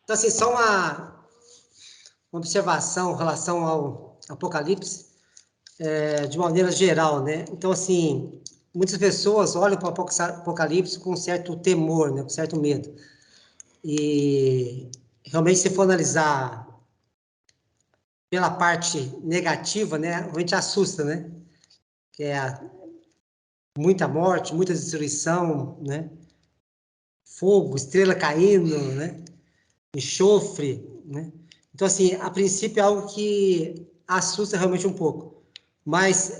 Então, assim, só uma observação em relação ao Apocalipse, de maneira geral, né? Então, assim, muitas pessoas olham para o Apocalipse com um certo temor, né? Com certo medo. E, realmente, se for analisar pela parte negativa, né? Realmente assusta, né? Que é muita morte, muita destruição, né? Fogo, estrela caindo, né? Enxofre, né? Então, assim, a princípio é algo que assusta realmente um pouco. Mas,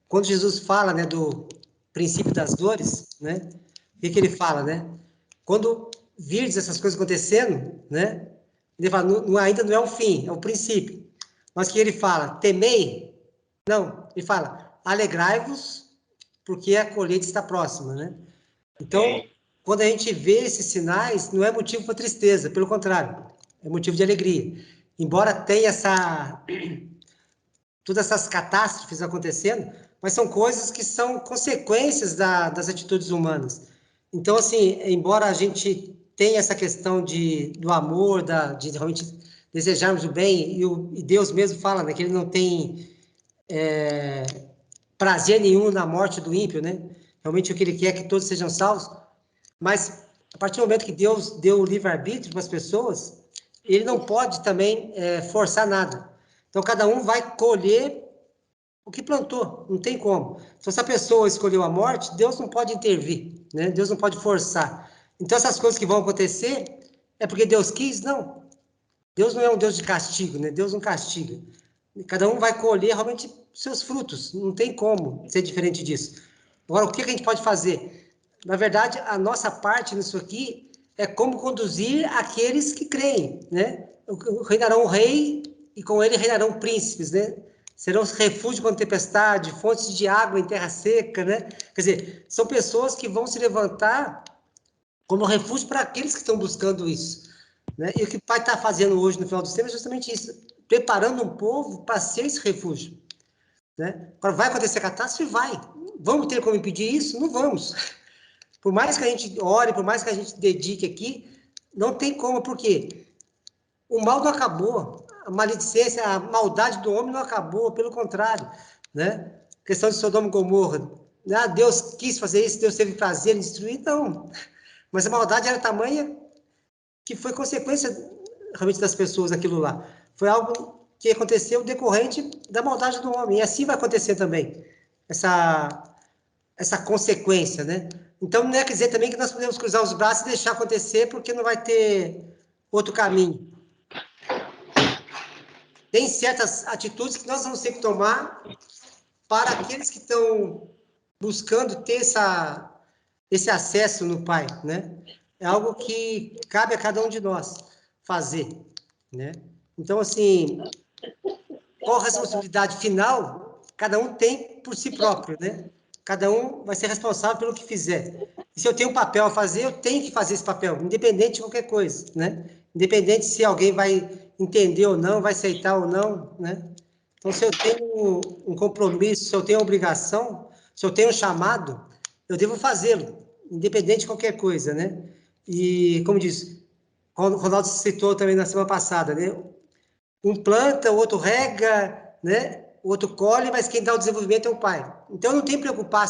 quando Jesus fala, né, do princípio das dores, né? O que ele fala, né? Quando virdes essas coisas acontecendo, né? Ele fala, ainda não é o fim, é o princípio. Mas o que ele fala? Temei? Não, ele fala, alegrai-vos, porque a colheita está próxima, né? Então, quando a gente vê esses sinais, não é motivo para tristeza, pelo contrário, é motivo de alegria. Embora tenha todas essas catástrofes acontecendo, mas são coisas que são consequências das atitudes humanas. Então, assim, embora a gente tenha essa questão do amor, de realmente desejarmos o bem, e Deus mesmo fala, né, que ele não tem prazer nenhum na morte do ímpio, né? Realmente o que ele quer é que todos sejam salvos. Mas, a partir do momento que Deus deu o livre-arbítrio para as pessoas, ele não pode também forçar nada. Então, cada um vai colher o que plantou, não tem como. Então, se a pessoa escolheu a morte, Deus não pode intervir, né? Deus não pode forçar. Então, essas coisas que vão acontecer, é porque Deus quis? Não. Deus não é um Deus de castigo, né? Deus não castiga. Cada um vai colher realmente seus frutos, não tem como ser diferente disso. Agora, o que a gente pode fazer? Na verdade, a nossa parte nisso aqui é como conduzir aqueles que creem, né? Reinarão o rei e com ele reinarão príncipes, né? Serão refúgio contra tempestade, fontes de água em terra seca, né? Quer dizer, são pessoas que vão se levantar como refúgio para aqueles que estão buscando isso, né? E o que o Pai está fazendo hoje no final dos tempos é justamente isso, preparando um povo para ser esse refúgio, né? Agora, vai acontecer catástrofe? Vai. Vamos ter como impedir isso? Não vamos. Por mais que a gente ore, por mais que a gente dedique aqui, não tem como, porque o mal não acabou, a maledicência, a maldade do homem não acabou, pelo contrário, né? A questão de Sodoma e Gomorra, ah, Deus quis fazer isso, Deus teve prazer em destruir, não. Mas a maldade era tamanha que foi consequência realmente das pessoas aquilo lá. Foi algo que aconteceu decorrente da maldade do homem, e assim vai acontecer também, essa consequência, né? Então, não é quer dizer também que nós podemos cruzar os braços e deixar acontecer, porque não vai ter outro caminho. Tem certas atitudes que nós vamos ter que tomar para aqueles que estão buscando ter esse acesso no Pai, né? É algo que cabe a cada um de nós fazer, né? Então, assim, qual a responsabilidade final? Cada um tem por si próprio, né? Cada um vai ser responsável pelo que fizer. E se eu tenho um papel a fazer, eu tenho que fazer esse papel, independente de qualquer coisa, né? Independente se alguém vai entender ou não, vai aceitar ou não, né? Então, se eu tenho um compromisso, se eu tenho uma obrigação, se eu tenho um chamado, eu devo fazê-lo, independente de qualquer coisa, né? E, como diz, o Ronaldo citou também na semana passada, né? Um planta, o outro rega, né? O outro colhe, mas quem dá o desenvolvimento é o pai. Então, não tem que preocupar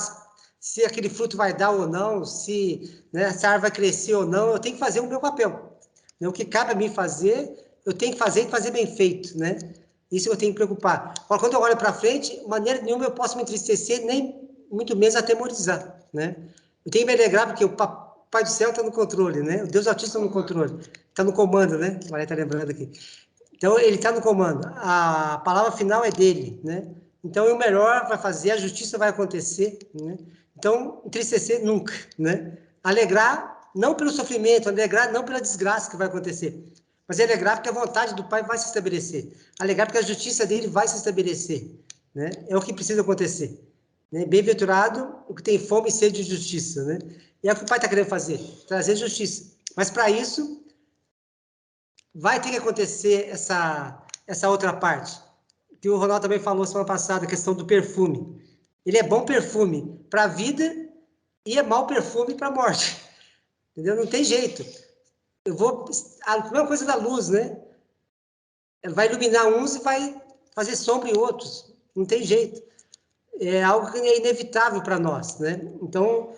se aquele fruto vai dar ou não, se, né, se a árvore vai crescer ou não, eu tenho que fazer o meu papel. O que cabe a mim fazer, eu tenho que fazer bem feito, né? Isso eu tenho que preocupar. Agora, quando eu olho para frente, de maneira nenhuma eu posso me entristecer, nem muito menos atemorizar, né? Eu tenho que me alegrar porque o Pai do Céu está no controle, né? O Deus Altíssimo está no controle, está no comando, né? O Maria está lembrando aqui. Então, ele está no comando. A palavra final é dele, né? Então, o melhor vai fazer, a justiça vai acontecer, né? Então, entristecer nunca, né? Alegrar, não pelo sofrimento, alegrar não pela desgraça que vai acontecer, mas alegrar porque a vontade do Pai vai se estabelecer. Alegrar porque a justiça dele vai se estabelecer, né? É o que precisa acontecer. Né? Bem-aventurado o que tem fome e sede de justiça, né? E é o que o Pai está querendo fazer, trazer justiça. Mas, para isso, vai ter que acontecer essa outra parte, que o Ronaldo também falou semana passada, a questão do perfume. Ele é bom perfume para a vida e é mau perfume para a morte. Entendeu? Não tem jeito. A mesma coisa da luz, né? Ela vai iluminar uns e vai fazer sombra em outros. Não tem jeito. É algo que é inevitável para nós, né? Então,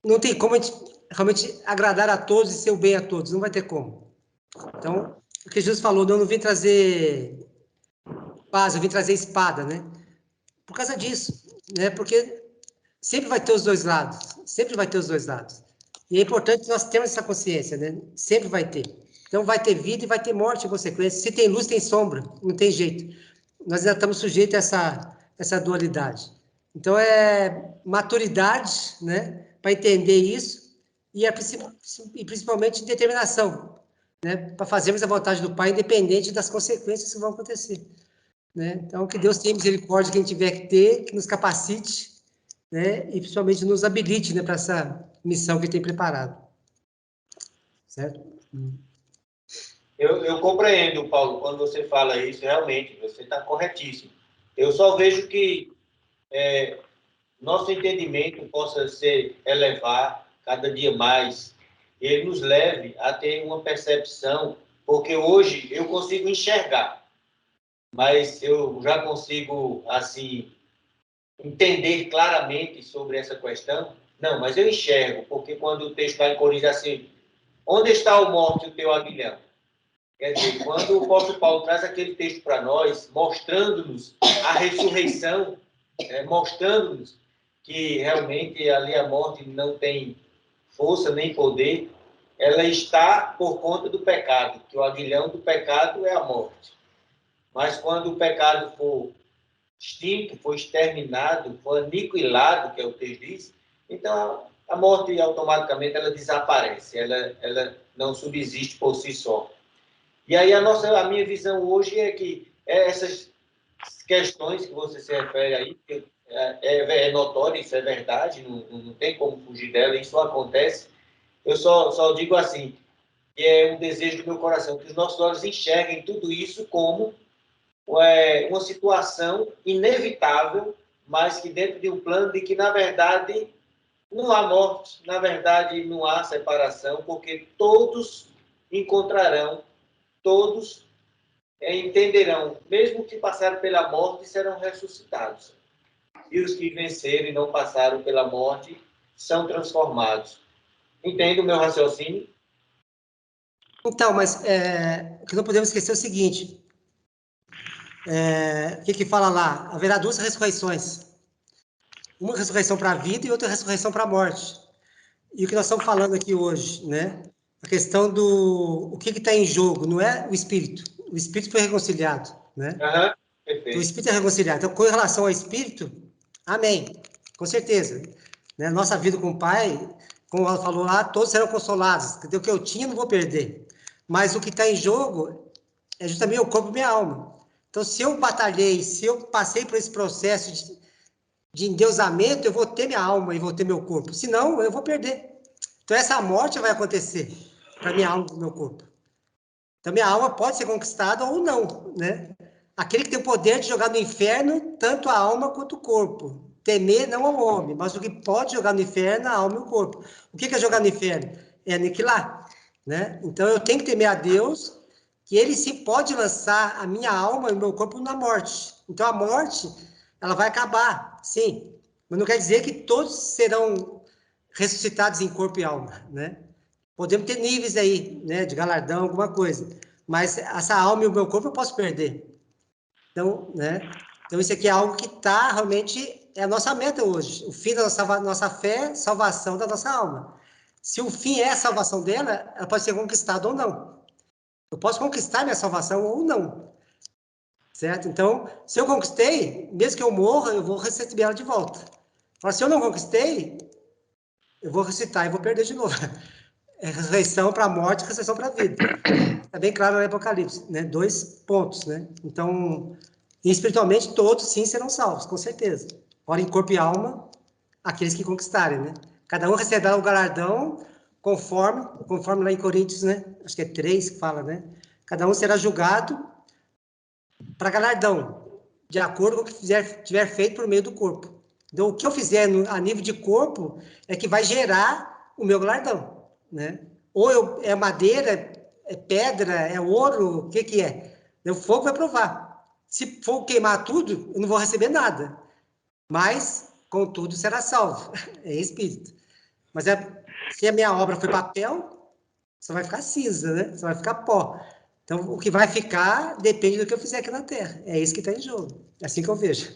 não tem como a gente realmente agradar a todos e ser o bem a todos. Não vai ter como. Então, o que Jesus falou, eu não vim trazer paz, eu vim trazer espada, né? Por causa disso, né? Porque sempre vai ter os dois lados. Sempre vai ter os dois lados. E é importante nós termos essa consciência, né? Sempre vai ter. Então, vai ter vida e vai ter morte em consequência. Se tem luz, tem sombra. Não tem jeito. Nós ainda estamos sujeitos a essa dualidade. Então, é maturidade, né? Para entender isso e principalmente determinação, né? Para fazermos a vontade do Pai, independente das consequências que vão acontecer, né? Então, que Deus tenha misericórdia, quem tiver que ter, que nos capacite, né? E principalmente nos habilite, né? Para essa missão que tem preparado. Certo? Eu compreendo, Paulo, quando você fala isso, realmente, você está corretíssimo. Eu só vejo que nosso entendimento possa se elevar cada dia mais, ele nos leve a ter uma percepção, porque hoje eu consigo enxergar, mas eu já consigo, assim, entender claramente sobre essa questão. Não, mas eu enxergo, porque quando o texto está em Coríntios assim, onde está o morto e o teu aguilhão? Quer dizer, quando o apóstolo Paulo traz aquele texto para nós, mostrando-nos a ressurreição, mostrando-nos que realmente ali a morte não tem força nem poder, ela está por conta do pecado, que o aguilhão do pecado é a morte. Mas quando o pecado for extinto, for exterminado, for aniquilado, que é o texto diz, então a morte automaticamente ela desaparece, ela não subsiste por si só. E aí a minha visão hoje é que essas questões que você se refere aí, é notório, isso é verdade, não tem como fugir dela, isso acontece. Eu só digo assim, que é um desejo do meu coração, que os nossos olhos enxerguem tudo isso como uma situação inevitável, mas que dentro de um plano de que, na verdade, não há morte, na verdade, não há separação, porque todos encontrarão, todos entenderão, mesmo que passaram pela morte, serão ressuscitados. E os que venceram e não passaram pela morte são transformados. Entende o meu raciocínio? Então, mas o que não podemos esquecer é o seguinte, o que fala lá? Haverá duas ressurreições. Uma ressurreição para a vida e outra ressurreição para a morte. E o que nós estamos falando aqui hoje, né? A questão do... O que está em jogo, não é o espírito. O espírito foi reconciliado, né? Perfeito. Então, o espírito é reconciliado. Então, com relação ao espírito, amém. Com certeza. Né? Nossa vida com o Pai, como ela falou lá, todos serão consolados. O que eu tinha, não vou perder. Mas o que está em jogo é justamente o corpo e minha alma. Então, se eu batalhei, se eu passei por esse processo de endeusamento, eu vou ter minha alma e vou ter meu corpo. Senão, eu vou perder. Então, essa morte vai acontecer para minha alma e meu corpo. Então, minha alma pode ser conquistada ou não, né? Aquele que tem o poder de jogar no inferno, tanto a alma quanto o corpo. Temer não ao homem, mas o que pode jogar no inferno, a alma e o corpo. O que é jogar no inferno? É aniquilar, né? Então, eu tenho que temer a Deus, que ele sim pode lançar a minha alma e o meu corpo na morte. Então, a morte, ela vai acabar, sim. Mas não quer dizer que todos serão ressuscitados em corpo e alma, né? Podemos ter níveis aí, né, de galardão, alguma coisa. Mas essa alma e o meu corpo eu posso perder. Então, né? Então, isso aqui é algo que está realmente, é a nossa meta hoje. O fim da nossa fé, salvação da nossa alma. Se o fim é a salvação dela, ela pode ser conquistada ou não. Eu posso conquistar minha salvação ou não. Certo? Então, se eu conquistei, mesmo que eu morra, eu vou receber ela de volta. Mas se eu não conquistei, eu vou recitar e vou perder de novo. É ressurreição para a morte, ressurreição para a vida. Está bem claro no Apocalipse, né? 2 pontos, né? Então, espiritualmente, todos sim serão salvos, com certeza. Ora, em corpo e alma, aqueles que conquistarem, né? Cada um receberá o galardão conforme lá em Coríntios, né? Acho que é 3 que fala, né? Cada um será julgado para galardão, de acordo com o que tiver feito por meio do corpo. Então, o que eu fizer a nível de corpo é que vai gerar o meu galardão, né? Ou é madeira, é pedra, é ouro, o que é? O fogo vai provar. Se for queimar tudo, eu não vou receber nada. Mas, contudo, será salvo. É espírito. Mas se a minha obra foi papel, só vai ficar cinza, né? Só vai ficar pó. Então, o que vai ficar depende do que eu fizer aqui na Terra. É isso que está em jogo. É assim que eu vejo.